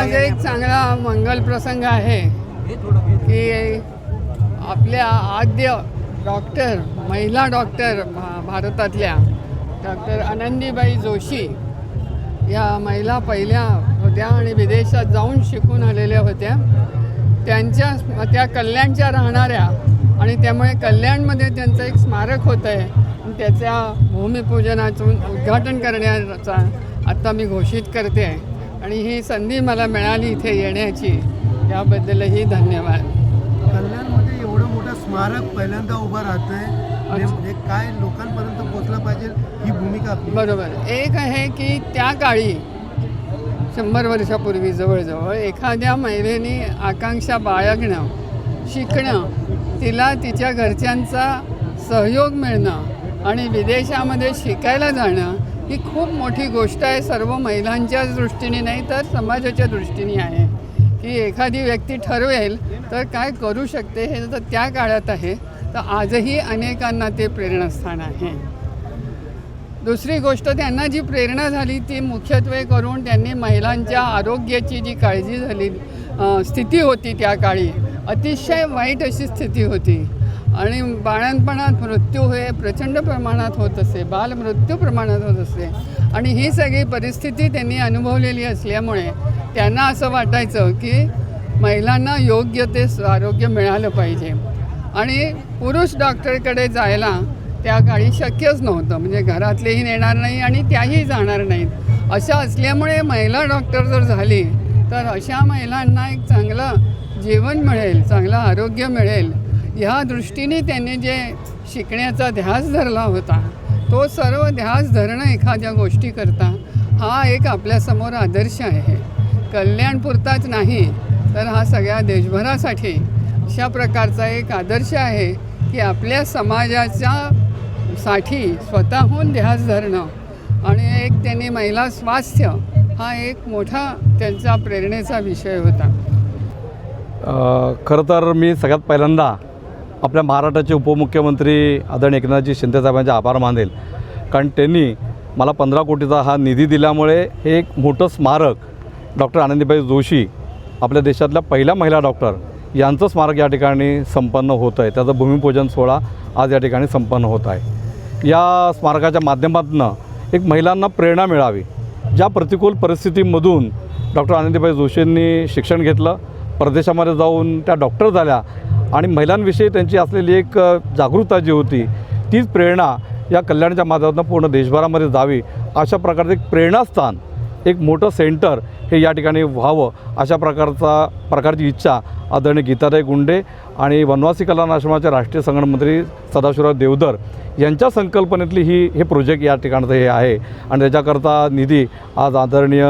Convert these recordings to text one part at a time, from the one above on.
आज एक चांगला मंगल प्रसंग आहे की आपल्या आद्य डॉक्टर महिला डॉक्टर भारतातल्या डॉक्टर आनंदीबाई जोशी या महिला पहिल्या होत्या आणि विदेशात जाऊन शिकून आलेल्या होत्या. त्या कल्याणच्या राहणाऱ्या आणि त्यामुळे कल्याणमध्ये त्यांचं एक स्मारक होतं आहे. त्याच्या भूमिपूजनातून उद्घाटन करण्याचा आत्ता मी घोषित करते आणि ही संधी मला मिळाली इथे येण्याची, त्याबद्दलही धन्यवाद. कल्याणमध्ये एवढं मोठं स्मारक पहिल्यांदा उभं राहतं आहे, म्हणजे काय लोकांपर्यंत पोहोचलं पाहिजे ही भूमिका आपली. बरोबर. एक आहे की त्या काळी 100 वर्षापूर्वी जवळजवळ एखाद्या महिलेने आकांक्षा बाळगणं, शिकणं, तिला तिच्या घरच्यांचा सहयोग मिळणं आणि विदेशामध्ये शिकायला जाणं ही खूप मोठी गोष्ट आहे. सर्व महिलांच्याच दृष्टीने नाही तर समाजाच्या दृष्टीने आहे की एखादी व्यक्ती ठरवेल तर काय करू शकते हे तर त्या काळात आहे. तर आजही अनेकांना ते प्रेरणास्थान आहे. दुसरी गोष्ट, त्यांना जी प्रेरणा झाली ती मुख्यत्वे करून त्यांनी महिलांच्या आरोग्याची जी काळजी झाली स्थिती होती त्या काळी, अतिशय वाईट अशी स्थिती होती आणि बाळंतपणात मृत्यू हे प्रचंड प्रमाणात होत असे, बालमृत्यू प्रमाणात होत असे आणि ही सगळी परिस्थिती त्यांनी अनुभवलेली असल्यामुळे त्यांना असं वाटायचं की महिलांना योग्य ते आरोग्य मिळालं पाहिजे आणि पुरुष डॉक्टरकडे जायला त्या काळी शक्यच नव्हतं, म्हणजे घरातलेही नेणार नाही आणि त्याही जाणार नाहीत. अशा असल्यामुळे महिला डॉक्टर जर झाली तर अशा महिलांना एक चांगलं जीवन मिळेल, चांगलं आरोग्य मिळेल, ह्या दृष्टीने त्यांनी जे शिकण्याचा ध्यास धरला होता तो सर्व ध्यास धरणं एखाद्या गोष्टीकरता हा एक आपल्यासमोर आदर्श आहे. कल्याणपुरताच नाही तर हा सगळ्या देशभरासाठी अशा प्रकारचा एक आदर्श आहे की आपल्या समाजाच्यासाठी स्वतःहून ध्यास धरणं आणि एक त्यांनी महिला स्वास्थ्य हा एक मोठा त्यांचा प्रेरणेचा विषय होता. खरं तर मी सगळ्यात पहिल्यांदा आपल्या महाराष्ट्राचे उपमुख्यमंत्री आदरणीय एकनाथजी शिंदेसाहेबांचे आभार मानेल, कारण त्यांनी मला 15 कोटीचा हा निधी दिल्यामुळे हे एक मोठं स्मारक डॉक्टर आनंदीबाई जोशी आपल्या देशातल्या पहिल्या महिला डॉक्टर यांचं स्मारक या ठिकाणी संपन्न होतं आहे. त्याचं भूमिपूजन सोहळा आज या ठिकाणी संपन्न होत आहे. या स्मारकाच्या माध्यमातून एक महिलांना प्रेरणा मिळावी. ज्या प्रतिकूल परिस्थितीमधून डॉक्टर आनंदीबाई जोशींनी शिक्षण घेतलं, परदेशामध्ये जाऊन त्या डॉक्टर झाल्या आणि महिलांविषयी त्यांची असलेली एक जागरूकता जी होती तीच प्रेरणा या कल्याणच्या माध्यमातून पूर्ण देशभरामध्ये जावी, अशा प्रकारचं एक प्रेरणास्थान, एक मोठं सेंटर हे या ठिकाणी व्हावं अशा प्रकारची इच्छा आदरणीय गीताताई गुंडे आणि वनवासी कल्याण आश्रमाचे राष्ट्रीय संघटन मंत्री सदाशिवराव देवधर यांच्या संकल्पनेतली हे प्रोजेक्ट या ठिकाणचं हे आहे आणि त्याच्याकरता निधी आज आदरणीय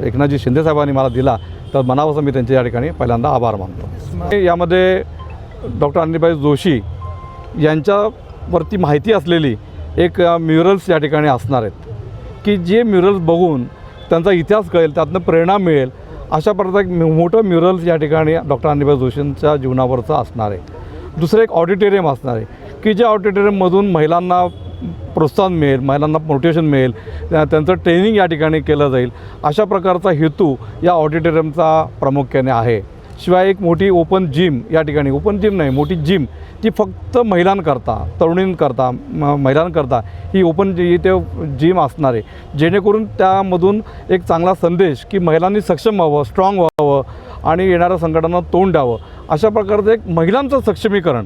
एकनाथजी शिंदेसाहेबांनी मला दिला, तर मनापासून मी त्यांचे या ठिकाणी पहिल्यांदा आभार मानतो. यामध्ये डॉक्टर आनंदीबाई जोशी यांच्यावरती माहिती असलेली एक म्युरल्स या ठिकाणी असणार आहेत की जे म्युरल्स बघून त्यांचा इतिहास कळेल, त्यातनं प्रेरणा मिळेल, अशा प्रकारचं एक मोठं म्युरल्स या ठिकाणी डॉक्टर आनंदीबाई जोशींच्या जीवनावरचं असणार आहे. दुसरं एक ऑडिटोरियम असणार आहे की ज्या ऑडिटोरियममधून महिलांना प्रोत्साहन मिळेल, महिलांना मोटिवेशन मिळेल, त्यांचं ट्रेनिंग या ठिकाणी केलं जाईल, अशा प्रकारचा हेतू या ऑडिटोरियमचा प्रामुख्याने आहे. शिवाय एक मोठी ओपन जिम या ठिकाणी, ओपन जिम नाही, मोठी जिम जी फक्त महिलांकरता, तरुणींकरता, महिलांकरता ही इथे जिम असणार आहे, जेणेकरून त्यामधून एक चांगला संदेश की महिलांनी सक्षम व्हावं, स्ट्रॉंग व्हावं आणि येणाऱ्या संकटांना तोंड द्यावं, अशा प्रकारचं एक महिलांचं सक्षमीकरण,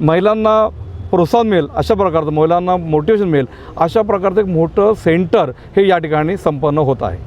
महिलांना प्रोत्साहन मिळेल अशा प्रकारचं, महिलांना मोटिवेशन मिळेल अशा प्रकारचं एक मोठं सेंटर हे या ठिकाणी संपन्न होत आहे.